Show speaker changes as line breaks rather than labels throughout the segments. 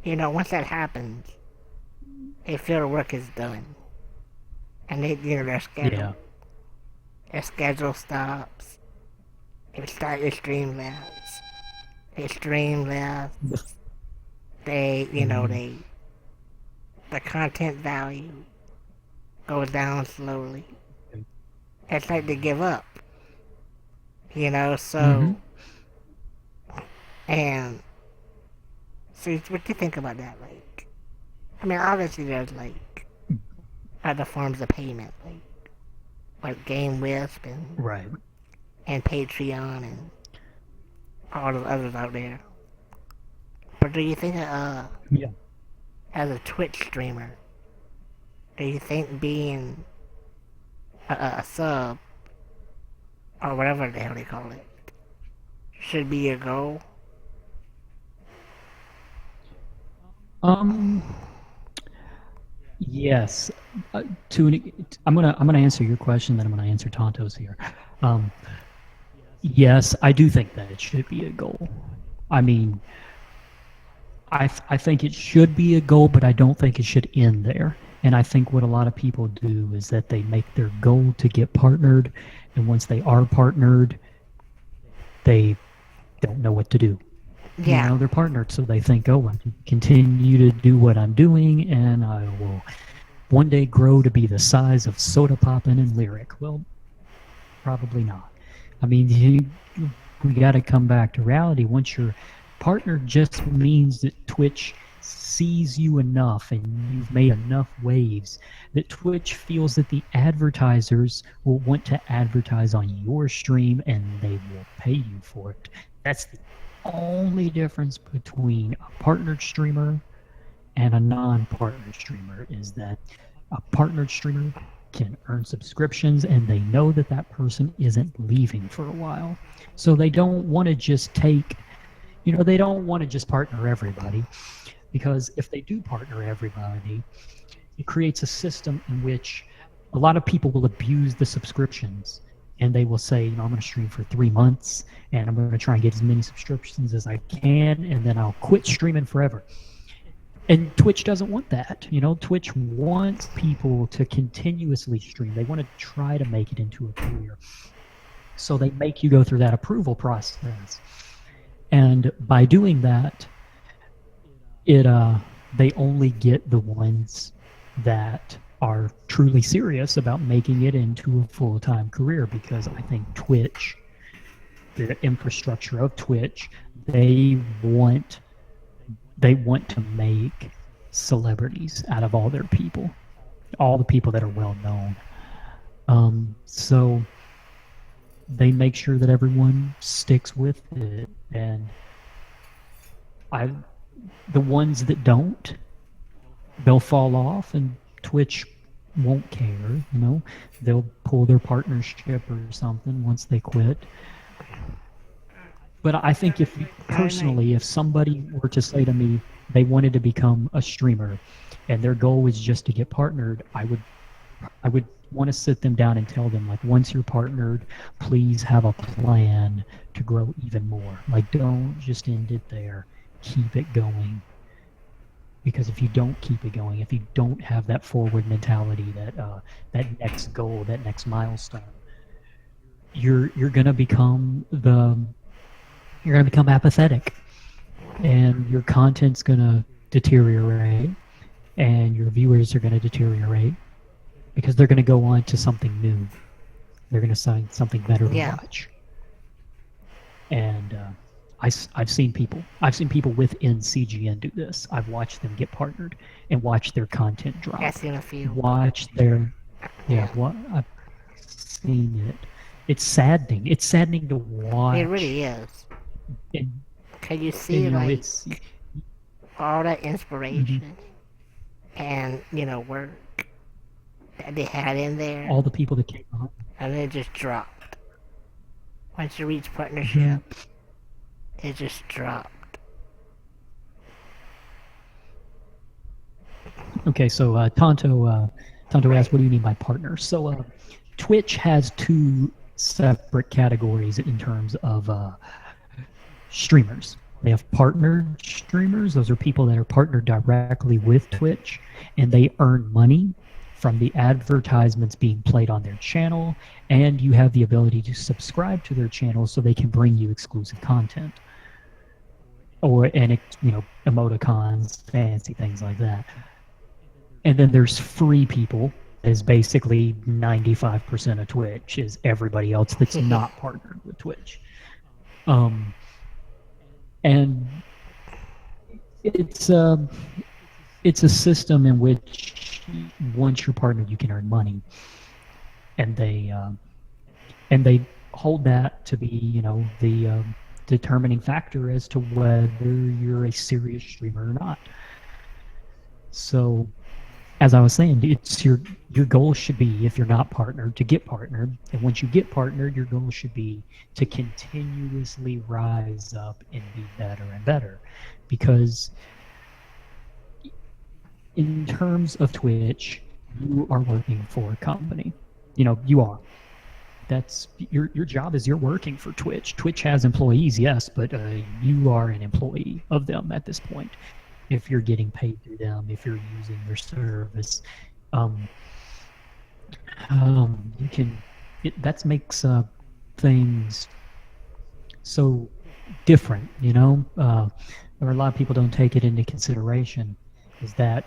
once that happens, they feel the work is done, and
Yeah.
their schedule stops. They start your stream less. They stream less. They,
Mhm.
the content value goes down slowly. It's like they give up,
Mhm.
so, and, so what do you think about that? Like, I mean, obviously there's, like, other forms of payment, like Game Wisp
Right.
and Patreon and all those others out there. But do you think,
Yeah.
as a Twitch streamer, do you think being a sub, or whatever the hell they call it, should be your goal?
Um. Yes. To an, I'm gonna answer your question, then I'm gonna answer Tonto's here. Um. Yes, I do think that it should be a goal. I mean, I think it should be a goal, but I don't think it should end there. And I think what a lot of people do is that they make their goal to get partnered, and once they are partnered, they don't know what to do.
Yeah,
They're partnered, so they think, oh, I can continue to do what I'm doing, and I will one day grow to be the size of Soda Poppin' and Lyric. Well, probably not. I mean, we got to come back to reality. Once you're partnered, just means that Twitch sees you enough and you've made enough waves that Twitch feels that the advertisers will want to advertise on your stream and they will pay you for it. That's the only difference between a partnered streamer and a non-partnered streamer, is that a partnered streamer can earn subscriptions and they know that that person isn't leaving for a while. So they don't want to just they don't want to just partner everybody, because if they do partner everybody, it creates a system in which a lot of people will abuse the subscriptions, and they will say, I'm going to stream for 3 months and I'm going to try and get as many subscriptions as I can, and then I'll quit streaming forever. And Twitch doesn't want that. Twitch wants people to continuously stream. They want to try to make it into a career. So they make you go through that approval process. And by doing that, it they only get the ones that are truly serious about making it into a full-time career, because I think Twitch, the infrastructure of Twitch, they want they want to make celebrities out of all their people, all the people that are well known. So they make sure that everyone sticks with it, and I, the ones that don't, they'll fall off, and Twitch won't care. They'll pull their partnership or something once they quit. But I think
I know.
personally, if somebody were to say to me they wanted to become a streamer and their goal was just to get partnered, I would want to sit them down and tell them, like, once you're partnered, please have a plan to grow even more. Like, don't just end it there. Keep it going. Because if you don't keep it going, if you don't have that forward mentality, that next goal, that next milestone, you're gonna become apathetic, and your content's gonna deteriorate, and your viewers are gonna deteriorate, because they're gonna go on to something new. They're gonna find something better to
Yeah,
watch. And I've seen people within CGN do this. I've watched them get partnered and watch their content
I've
drop.
seen a few.
Watch their yeah.
Yeah,
What I've seen it. It's saddening. It's saddening to
it
watch.
really is.
And,
Cause you
and
see, like,
it's
all that
mhm,
inspiration and work that they had in there,
all the people that came on.
and it just dropped. Once you reach
Mhm.
partnership, it just dropped.
Okay, so Tonto asked,
Right.
"What do you mean by partner?" So Twitch has two separate categories in terms of streamers. They have partnered streamers. Those are people that are partnered directly with Twitch, and they earn money from the advertisements being played on their channel, and you have the ability to subscribe to their channel so they can bring you exclusive content or emoticons, fancy things like that. And then there's free people, is basically 95% of Twitch is everybody else that's not partnered with Twitch. And it's it's a system in which once you're partnered, you can earn money, and they hold that to be the determining factor as to whether you're a serious streamer or not. So, as I was saying, it's your goal should be, if you're not partnered, to get partnered, and once you get partnered, your goal should be to continuously rise up and be better and better, because in terms of Twitch, you are working for a company. You are. That's your job is you're working for Twitch. Twitch has employees, yes, but you are an employee of them at this point. If you're getting paid through them, if you're using their service, you can. That makes things so different. Or a lot of people don't take it into consideration. Is that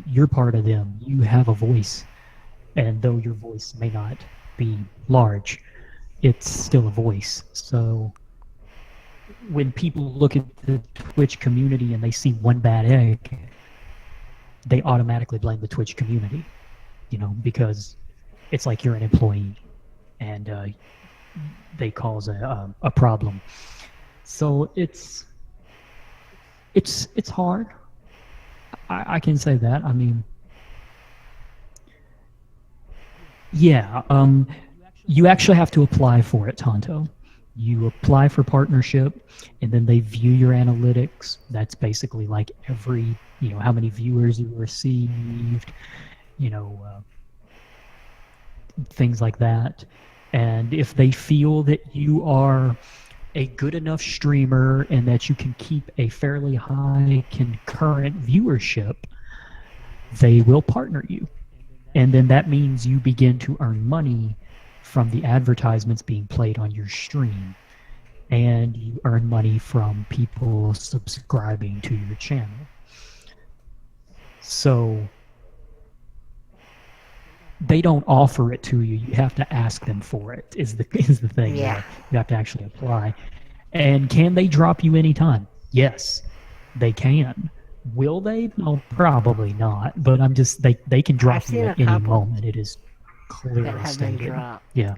you're part of them? You have a voice, and though your voice may not be large, it's still a voice. So when people look at the Twitch community and they see one bad egg, they automatically blame the Twitch community, because it's like you're an employee and they cause a problem. So it's hard. I can say that. I mean, yeah, you actually have to apply for it, Tonto. You apply for partnership, and then they view your analytics. That's basically like every, how many viewers you received, things like that. And if they feel that you are a good enough streamer and that you can keep a fairly high concurrent viewership, they will partner you. And then that means you begin to earn money from the advertisements being played on your stream. And you earn money from people subscribing to your channel. So they don't offer it to you. You have to ask them for it, is the thing.
Yeah.
You have to actually apply. And can they drop you anytime? Yes, they can. Will they? No, probably not. But they can drop
I've
you
seen
at
a
any
couple
moment. It is
that
clearly
have been
stated.
dropped.
Yeah.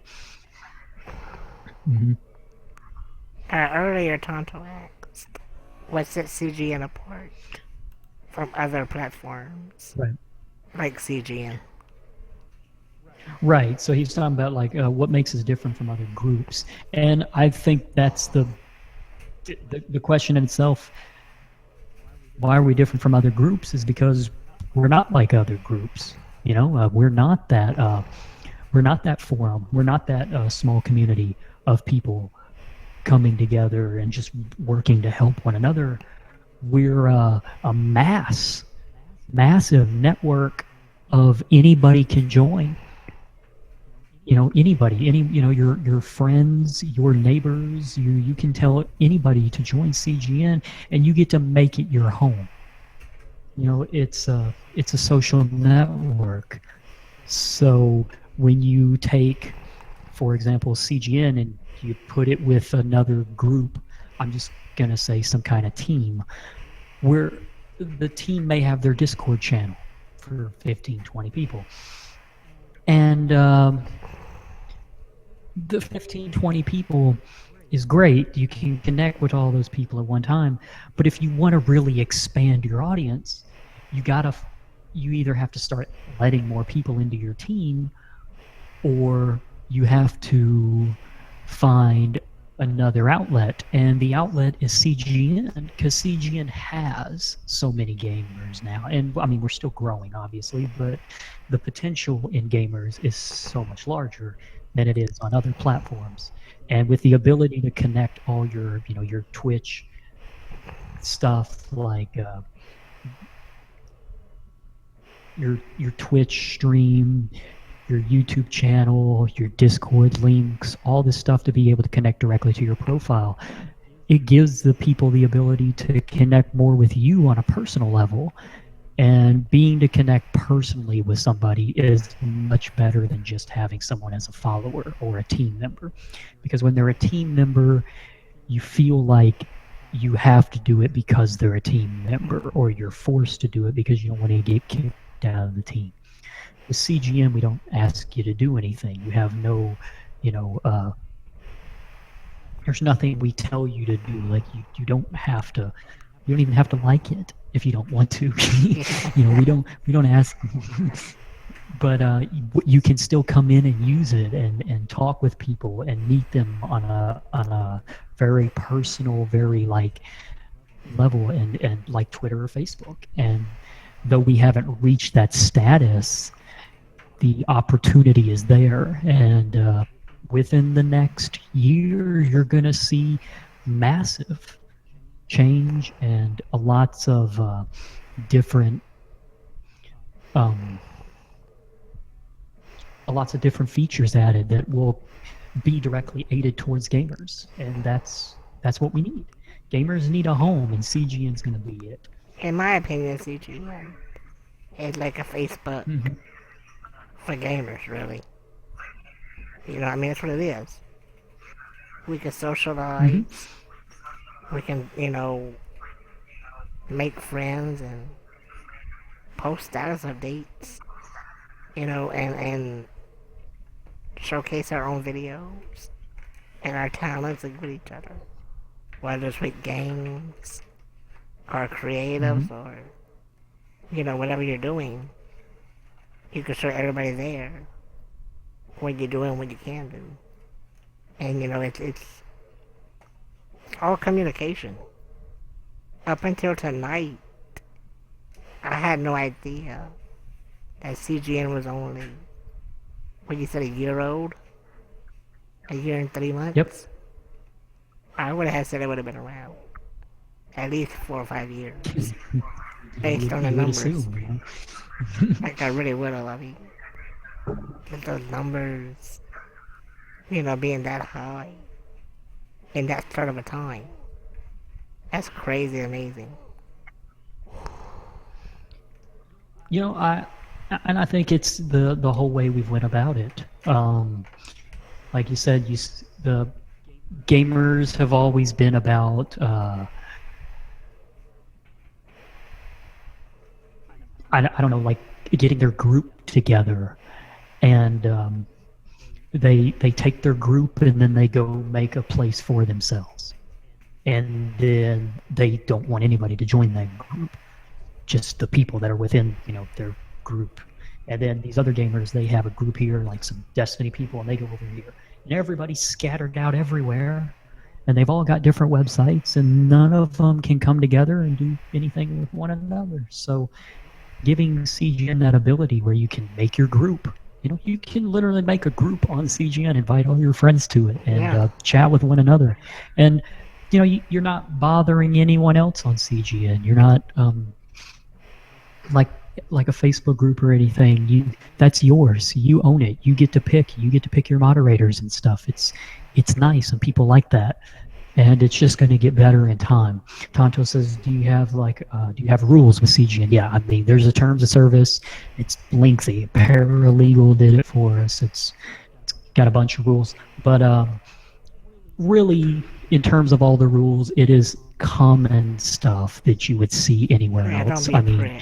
Mm-hmm.
Earlier, Tonto asked, what's it CGN apart from other platforms
Right.
like CGN?
Right. So he's talking about what makes us different from other groups, and I think that's the question in itself. Why are we different from other groups? Is because we're not like other groups. We're not that. We're not that forum. We're not that small community of people coming together and just working to help one another. We're a massive network of anybody can join. Anybody, your friends, your neighbors, you can tell anybody to join CGN, and you get to make it your home. It's a social network. So when you take, for example, CGN and you put it with another group, I'm just gonna say some kind of team, where the team may have their Discord channel for 15, 20 people. And the 15, 20 people is great. You can connect with all those people at one time. But if you want to really expand your audience, you either have to start letting more people into your team, or you have to find another outlet, and the outlet is CGN, because CGN has so many gamers now. And I mean, we're still growing, obviously, but the potential in gamers is so much larger than it is on other platforms. And with the ability to connect all your Twitch stuff like your Twitch stream, your YouTube channel, your Discord links, all this stuff to be able to connect directly to your profile. It gives the people the ability to connect more with you on a personal level. And being to connect personally with somebody is much better than just having someone as a follower or a team member. Because when they're a team member, you feel like you have to do it because they're a team member, or you're forced to do it because you don't want to get kicked out of the team. With CGN, we don't ask you to do anything. You have no, there's nothing we tell you to do. Like you don't have to. You don't even have to like it if you don't want to. We don't ask. But you can still come in and use it and talk with people and meet them on a very personal, very like level, and like Twitter or Facebook. And though we haven't reached that status, the opportunity is there. And within the next year, you're going to see massive change and lots of different features added that will be directly aided towards gamers, and that's what we need. Gamers need a home, and CGN's going to be it.
In my opinion, CGN is like a Facebook for gamers, really. I mean, that's what it is. We can socialize. We can, make friends and post status updates, and showcase our own videos and our talents with each other. Whether it's with games or creatives or, whatever you're doing, you can show everybody there what you're doing, what you can do. And, it's all communication. Up until tonight, I had no idea that CGN was only, what you said, a year old? A year and 3 months?
Yep.
I would have said it would have been around at least 4 or 5 years. Based on the numbers.
Assume,
Like I really would have, I mean. With those numbers, being that high in that short of a time. That's crazy amazing.
I think it's the whole way we've went about it. Like you said, the gamers have always been about I don't know, like getting their group together, and they take their group and then they go make a place for themselves, and then they don't want anybody to join that group, just the people that are within their group. And then these other gamers, they have a group here, like some Destiny people, and they go over here, and everybody's scattered out everywhere, and they've all got different websites, and none of them can come together and do anything with one another. So giving CGN that ability where you can make your group, you can literally make a group on CGN, invite all your friends to it, and chat with one another. And you're not bothering anyone else on CGN. You're not like a Facebook group or anything. That's yours. You own it. You get to pick your moderators and stuff. It's nice, and people like that. And it's just going to get better in time. Tonto says, do you have rules with CGN? Yeah, I mean, there's a terms of service. It's lengthy. Paralegal did it for us. It's got a bunch of rules. But really, in terms of all the rules, it is common stuff that you would see anywhere else. I mean,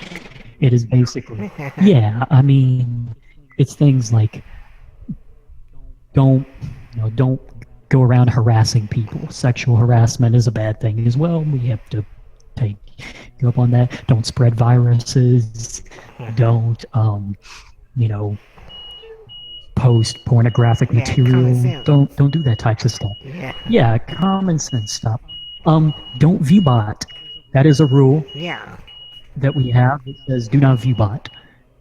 it is basically, I mean, it's things like don't go around harassing people. Sexual harassment is a bad thing as well. We have to go up on that. Don't spread viruses. Don't post pornographic material. Don't do that types of stuff. Yeah, common sense stuff. Don't viewbot. That is a rule.
Yeah.
That we have. It says do not viewbot.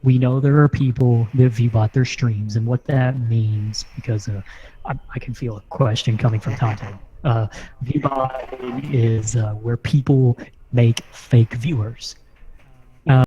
We know there are people that viewbot their streams, and what that means, because I can feel a question coming from Tonto. Viewbot is where people make fake viewers.